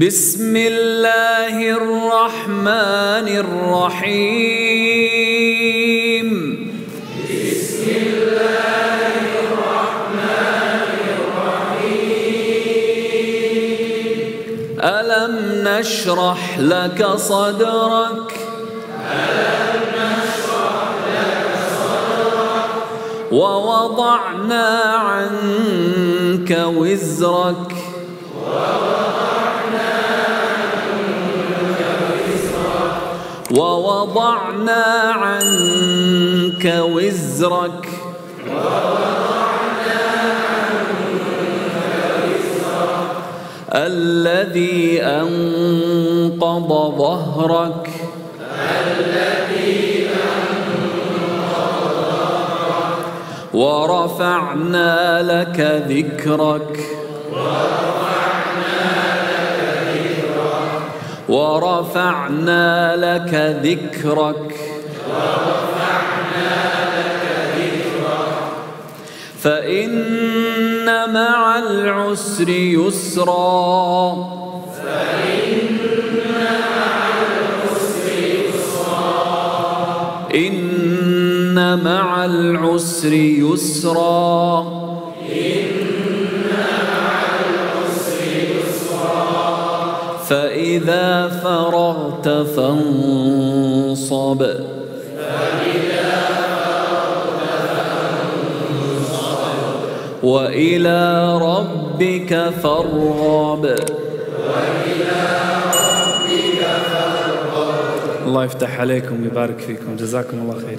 بسم الله الرحمن الرحيم. بسم الله الرحمن الرحيم. ألم نشرح لك صدرك ألم نشرح لك صدرك ووضعنا عنك وزرك ووضعنا عنك وزرك الذي أنقض ظهرك ورفعنا لك ذكرك ورفعنا لك ذكرك فإن مع العسر يسرا إن مع العسر يسرا فإذا فرغت فانصب وإلى ربك فارغب. الله يفتح عليكم ويبارك فيكم، جزاكم الله خير.